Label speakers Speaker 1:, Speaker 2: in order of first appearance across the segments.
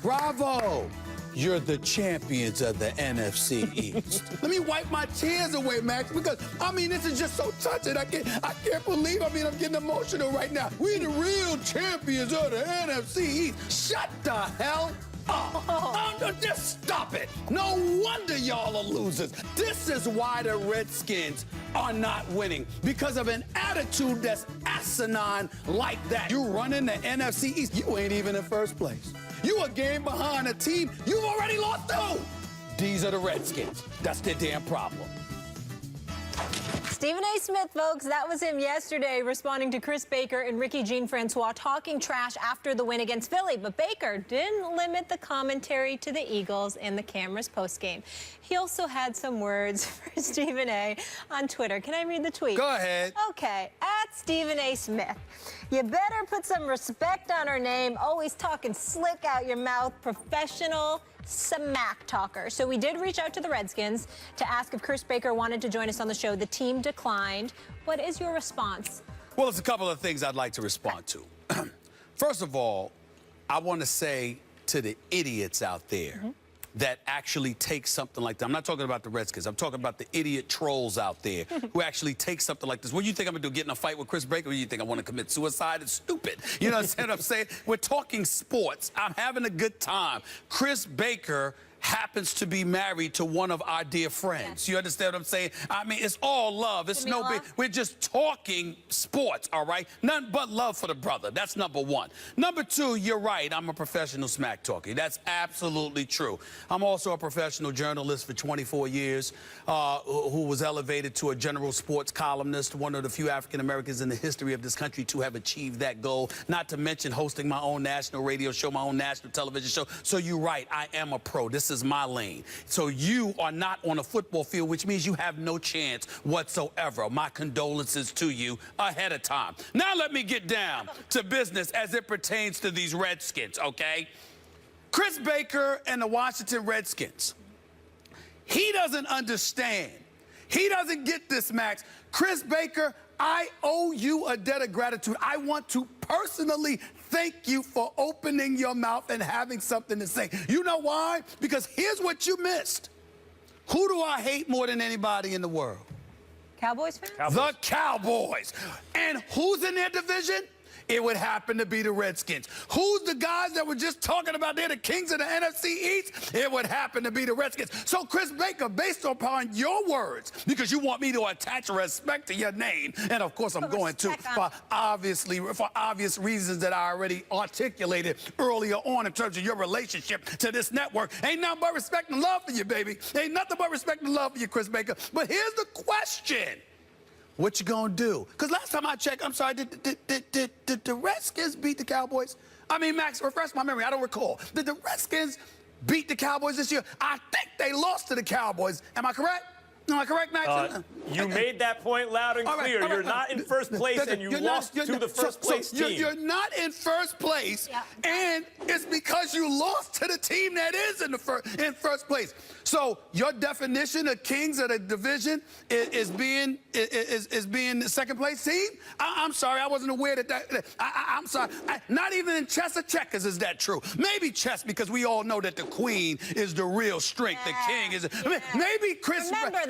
Speaker 1: Bravo! You're the champions of the NFC East. Let me wipe my tears away, Max, because, I mean, this is just so touching. I can't believe, I'm getting emotional right now. We're the real champions of the NFC East. Shut the hell up. Just stop it. No wonder y'all are losers. This is why the Redskins are not winning, because of an attitude that's asinine like that. You running the NFC East, you ain't even in first place. You a game behind a team you've already lost to. These are the Redskins. That's their damn problem.
Speaker 2: Stephen A. Smith, folks, that was him yesterday responding to Chris Baker and Ricky Jean-Francois talking trash after the win against Philly. But Baker didn't limit the commentary to the Eagles and the cameras postgame. He also had some words for Stephen A. on Twitter. Can I read the tweet?
Speaker 1: Go ahead.
Speaker 2: Okay, at Stephen A. Smith. You better put some respect on her name. Always talking slick out your mouth. Professional smack talker. So we did reach out to the Redskins to ask if Chris Baker wanted to join us on the show. The team declined. What is your response?
Speaker 1: Well, there's a couple of things I'd like to respond to. First of all, I want to say to the idiots out there that actually take something like that. I'm not talking about the Redskins. I'm talking about the idiot trolls out there who actually take something like this. What do you think I'm going to do, get in a fight with Chris Baker? Or you think I want to commit suicide? It's stupid. You know what I'm saying? We're talking sports. I'm having a good time. Chris Baker happens to be married to one of our dear friends. You understand what I'm saying? I mean, it's all love. It's no big. We're just talking sports, all right? Nothing but love for the brother. That's number one. Number two, you're right. I'm a professional smack talker. That's absolutely true. I'm also a professional journalist for 24 years who was elevated to a general sports columnist, one of the few African Americans in the history of this country to have achieved that goal, not to mention hosting my own national radio show, my own national television show. So you're right. I am a pro. This is my lane. So you are not on a football field, which means you have no chance whatsoever. My condolences to you ahead of time. Now let me get down to business as it pertains to these Redskins, okay? Chris Baker and the Washington Redskins. He doesn't understand. He doesn't get this, Max. Chris Baker, I owe you a debt of gratitude. I want to personally thank you for opening your mouth and having something to say. You know why? Because here's what you missed. Who do I hate more than anybody in the world?
Speaker 2: Cowboys fans?
Speaker 1: The Cowboys. And who's in their division? It would happen to be the Redskins. Who's the guys that were just talking about they're the kings of the NFC East? It would happen to be the Redskins. So, Chris Baker, based upon your words, because you want me to attach respect to your name, and of course I'm going to, for obvious reasons that I already articulated earlier on in terms of your relationship to this network, ain't nothing but respect and love for you, baby. Ain't nothing but respect and love for you, Chris Baker. But here's the question. What you gonna do? Because last time I checked, I'm sorry, did the Redskins beat the Cowboys? I mean, Max, refresh my memory, I don't recall. Did the Redskins beat the Cowboys this year? I think they lost to the Cowboys. Am I correct? Am I correct, Max?
Speaker 3: You made that point loud and clear. You're not in first place, and you lost to the first place team.
Speaker 1: You're not in first place, and it's because you lost to the team that is in first place. So your definition of kings of the division is being the second place team? I'm sorry, I wasn't aware that I'm sorry. Not even in chess or checkers is that true. Maybe chess, because we all know that the queen is the real strength. The king is.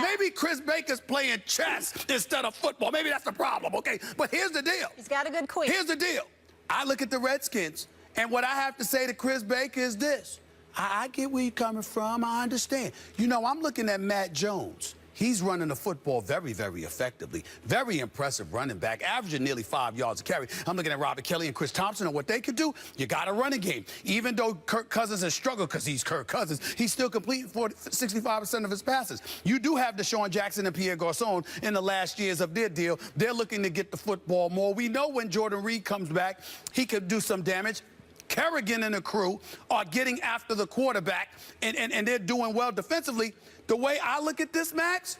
Speaker 1: Maybe Chris Baker's playing chess instead of football. Maybe that's the problem, okay? But here's the deal.
Speaker 2: He's got a good queen.
Speaker 1: Here's the deal. I look at the Redskins, and what I have to say to Chris Baker is this. I get where you're coming from. I understand. You know, I'm looking at Matt Jones. He's running the football very, very effectively. Very impressive running back, averaging nearly 5 yards a carry. I'm looking at Robert Kelly and Chris Thompson, and what they could do. You got a running game. Even though Kirk Cousins has struggled because he's Kirk Cousins, he's still completing 65% of his passes. You do have Deshaun Jackson and Pierre Garçon in the last years of their deal. They're looking to get the football more. We know when Jordan Reed comes back, he could do some damage. Kerrigan and the crew are getting after the quarterback, and they're doing well defensively. The way I look at this, Max,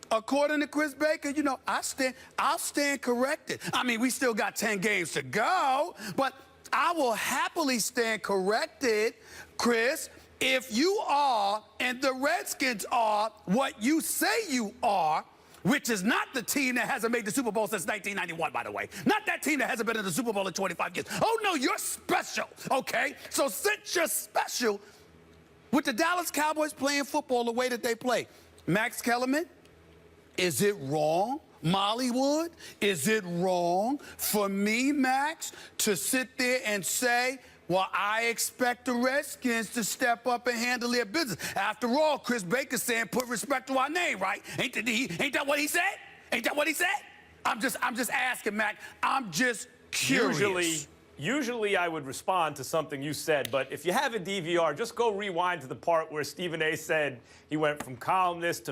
Speaker 1: according to Chris Baker, you know, I'll stand corrected. I mean, we still got 10 games to go, but I will happily stand corrected, Chris, if you are, and the Redskins are, what you say you are, which is not the team that hasn't made the Super Bowl since 1991, by the way. Not that team that hasn't been in the Super Bowl in 25 years. Oh, no, you're special, okay? So since you're special, with the Dallas Cowboys playing football the way that they play, Max Kellerman, is it wrong, Mollywood, is it wrong for me, Max, to sit there and say, well, I expect the Redskins to step up and handle their business? After all, Chris Baker saying put respect to our name, right? Ain't that what he said? Ain't that what he said? I'm just asking, Mac. I'm just curious.
Speaker 3: Usually I would respond to something you said, but if you have a DVR, just go rewind to the part where Stephen A. said he went from columnist to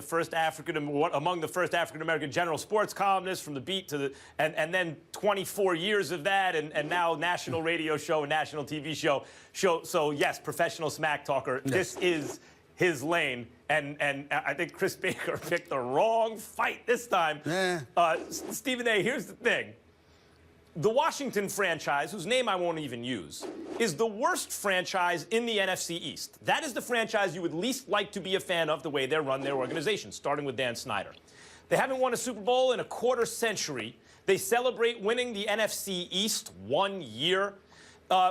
Speaker 3: among the first African-American general sports columnist, from the beat to the, and then 24 years of that, and now national radio show and national TV show. So yes, professional smack talker. Yes. This is his lane, and I think Chris Baker picked the wrong fight this time. Stephen A., here's the thing. The Washington franchise, whose name I won't even use, is the worst franchise in the NFC East. That is the franchise you would least like to be a fan of, the way they run their organization, starting with Dan Snyder. They haven't won a Super Bowl in a quarter century. They celebrate winning the NFC East 1 year.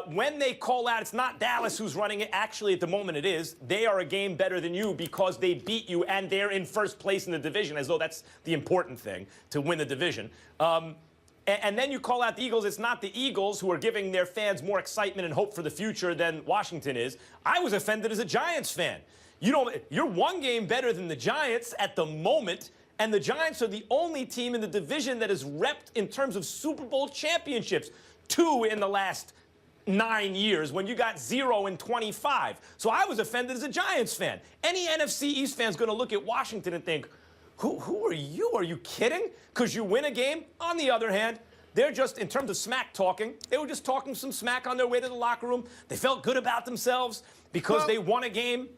Speaker 3: When they call out, it's not Dallas who's running it. Actually, at the moment it is. They are a game better than you because they beat you, and they're in first place in the division, as though that's the important thing, to win the division. And then you call out the Eagles. It's not the Eagles who are giving their fans more excitement and hope for the future than Washington is. I was offended as a Giants fan. You're one game better than the Giants at the moment, and the Giants are the only team in the division that is repped in terms of Super Bowl championships. 2 in the last 9 years, when you got 0 in 25. So I was offended as a Giants fan. Any NFC East fan's going to look at Washington and think, who are you? Are you kidding? Because you win a game? On the other hand, they're just, in terms of smack talking, they were just talking some smack on their way to the locker room. They felt good about themselves because they won a game.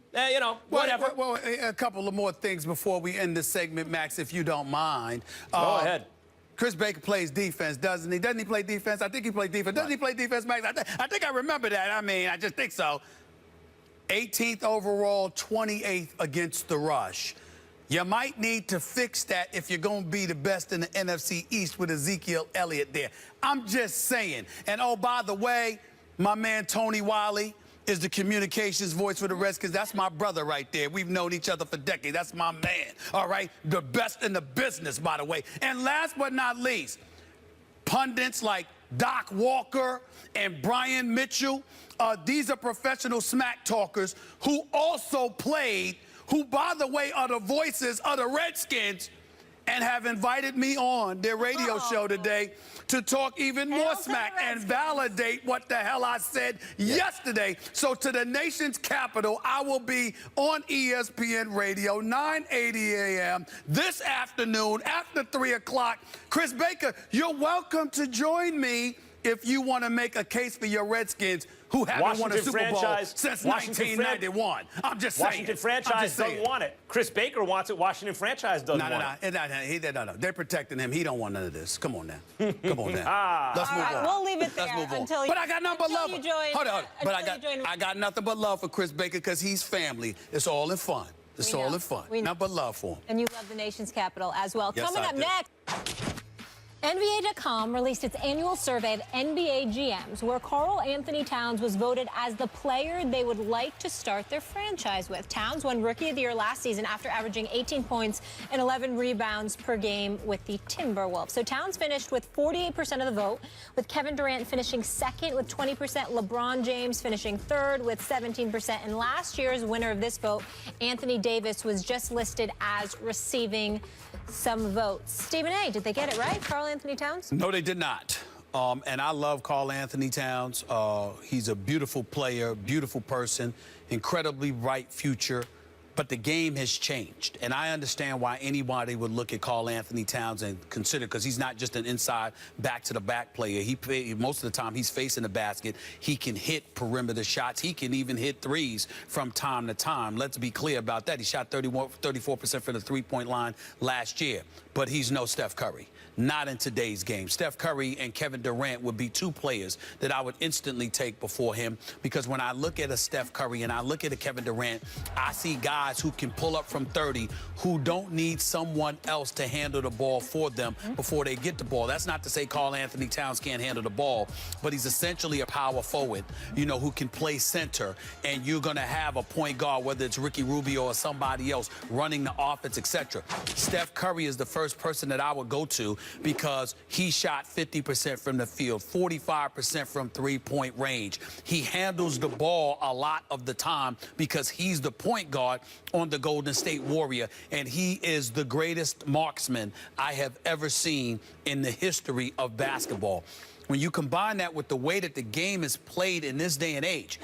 Speaker 3: Whatever.
Speaker 1: Well, a couple of more things before we end this segment, Max, if you don't mind.
Speaker 3: Go ahead.
Speaker 1: Chris Baker plays defense, doesn't he? Doesn't he play defense? I think he plays defense. Doesn't he play defense, Max? I think I remember that. I mean, I just think so. 18th overall, 28th against the rush. You might need to fix that if you're going to be the best in the NFC East with Ezekiel Elliott there. I'm just saying. And, oh, by the way, my man Tony Wiley is the communications voice for the Redskins. That's my brother right there. We've known each other for decades. That's my man, all right? The best in the business, by the way. And last but not least, pundits like Doc Walker and Brian Mitchell, these are professional smack talkers who also played, who, by the way, are the voices of the Redskins, and have invited me on their radio show today to talk even more smack and validate what the hell I said yesterday. So to the nation's capital, I will be on ESPN Radio, 9:80 a.m. this afternoon after 3 o'clock. Chris Baker, you're welcome to join me if you want to make a case for your Redskins, who haven't won a Super Bowl since 1991. I'm just saying.
Speaker 3: Washington franchise doesn't want it. Chris Baker wants it. Washington franchise doesn't want it.
Speaker 1: No. They're protecting him. He don't want none of this. Come on now. Come on now. Let's move on.
Speaker 2: We'll leave it there until you.
Speaker 1: But I got nothing but love. Hold on. But I got nothing but love for Chris Baker because he's family. It's all in fun. It's all in fun. Nothing but love for him.
Speaker 2: And you love the nation's capital as well.
Speaker 1: Yes,
Speaker 2: Coming up next. NBA.com released its annual survey of NBA GMs, where Karl Anthony Towns was voted as the player they would like to start their franchise with. Towns won Rookie of the Year last season after averaging 18 points and 11 rebounds per game with the Timberwolves. So Towns finished with 48% of the vote, with Kevin Durant finishing second with 20%, LeBron James finishing third with 17%, and last year's winner of this vote, Anthony Davis, was just listed as receiving some votes. Stephen A., did they get it right, Karl Anthony Towns?
Speaker 1: No, they did not. And I love Karl Anthony Towns. He's a beautiful player, beautiful person, incredibly bright future. But the game has changed. And I understand why anybody would look at Karl Anthony Towns and consider, because he's not just an inside back-to-the-back player. Most of the time he's facing the basket. He can hit perimeter shots. He can even hit threes from time to time. Let's be clear about that. He shot 34% from the three-point line last year. But he's no Steph Curry. Not in today's game. Steph Curry and Kevin Durant would be two players that I would instantly take before him, because when I look at a Steph Curry and I look at a Kevin Durant, I see guys guys who can pull up from 30 who don't need someone else to handle the ball for them before they get the ball. That's not to say Karl Anthony Towns can't handle the ball, but he's essentially a power forward, you know, who can play center, and you're going to have a point guard, whether it's Ricky Rubio or somebody else, running the offense, etc. Steph Curry is the first person that I would go to because he shot 50% from the field, 45% from three-point range. He handles the ball a lot of the time because he's the point guard on the Golden State Warrior, and he is the greatest marksman I have ever seen in the history of basketball. When you combine that with the way that the game is played in this day and age,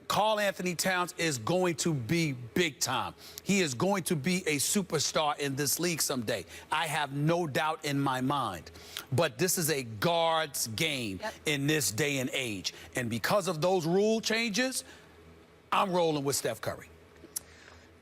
Speaker 1: Karl Anthony Towns is going to be big time. He is going to be a superstar in this league someday. I have no doubt in my mind. But this is a guard's game in this day and age. And because of those rule changes, I'm rolling with Steph Curry.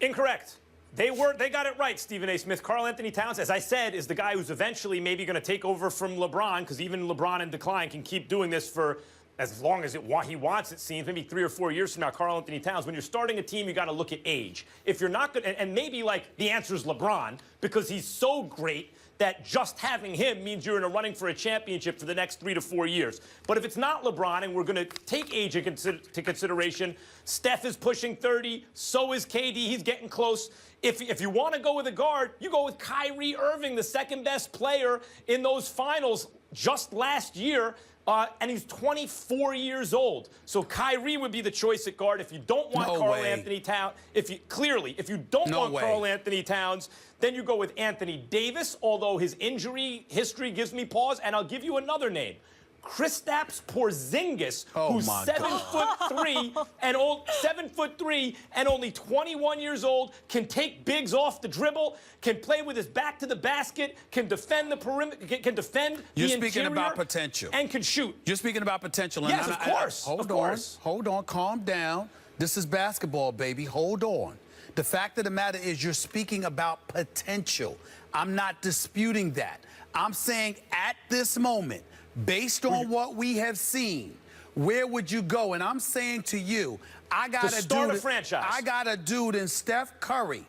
Speaker 3: Incorrect. They got it right, Stephen A. Smith. Karl Anthony Towns, as I said, is the guy who's eventually maybe going to take over from LeBron, because even LeBron in decline can keep doing this for as long as he wants, it seems, maybe 3 or 4 years from now. Karl Anthony Towns, when you're starting a team, you got to look at age. If you're not good, and maybe like the answer is LeBron, because he's so great that just having him means you're in a running for a championship for the next 3 to 4 years. But if it's not LeBron, and we're going to take age into consideration, Steph is pushing 30, so is KD. He's getting close. If you want to go with a guard, you go with Kyrie Irving, the second best player in those finals just last year. And he's 24 years old. So Kyrie would be the choice at guard if you don't want Karl Anthony Towns. If you don't want Karl Anthony Towns, then you go with Anthony Davis, although his injury history gives me pause. And I'll give you another name. Kristaps Porzingis, who's 7'3" and only 21 years old, can take bigs off the dribble, can play with his back to the basket, can defend the perimeter, can defend
Speaker 1: You're
Speaker 3: the
Speaker 1: speaking
Speaker 3: interior,
Speaker 1: about potential,
Speaker 3: and can shoot.
Speaker 1: You're speaking about potential. And
Speaker 3: yes, of course.
Speaker 1: Hold on, calm down. This is basketball, baby. Hold on. The fact of the matter is you're speaking about potential. I'm not disputing that. I'm saying at this moment, based on what we have seen, where would you go? And I'm saying to you, I got a dude in Steph Curry,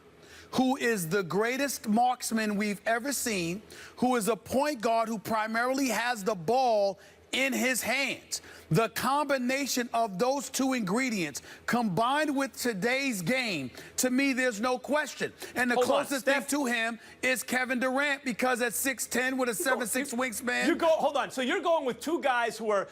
Speaker 1: who is the greatest marksman we've ever seen, who is a point guard who primarily has the ball in his hands. The combination of those two ingredients combined with today's game, to me, there's no question. And the closest thing to him is Kevin Durant, because at 6'10" with a 7'6" wingspan.
Speaker 3: Hold on. So you're going with two guys who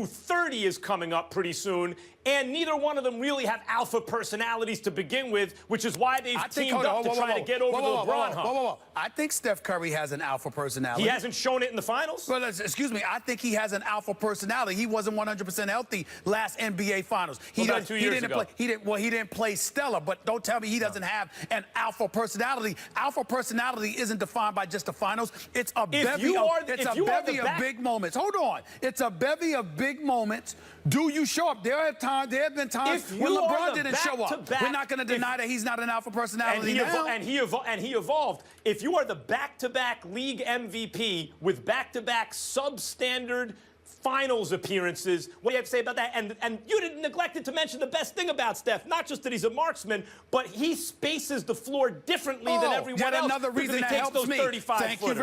Speaker 3: 30 is coming up pretty soon, and neither one of them really have alpha personalities to begin with, which is why they've teamed up to try to get over the LeBron hump.
Speaker 1: I think Steph Curry has an alpha personality.
Speaker 3: He hasn't shown it in the finals?
Speaker 1: Well, excuse me. I think he has an alpha personality. He wasn't 100% healthy last NBA Finals. He didn't play stellar, but don't tell me he doesn't have an alpha personality. Alpha personality isn't defined by just the finals. It's a bevy of big moments. Hold on. It's a bevy of big moments. Do you show up? There have been times when LeBron didn't show up. We're not going to deny that he's not an alpha personality now.
Speaker 3: And he evolved. If you are the back-to-back league MVP with back-to-back substandard finals appearances, what do you have to say about that? And you didn't neglect to mention the best thing about Steph, not just that he's a marksman, but he spaces the floor differently than everyone else.
Speaker 1: Yet another reason that helps me.
Speaker 3: Thank you.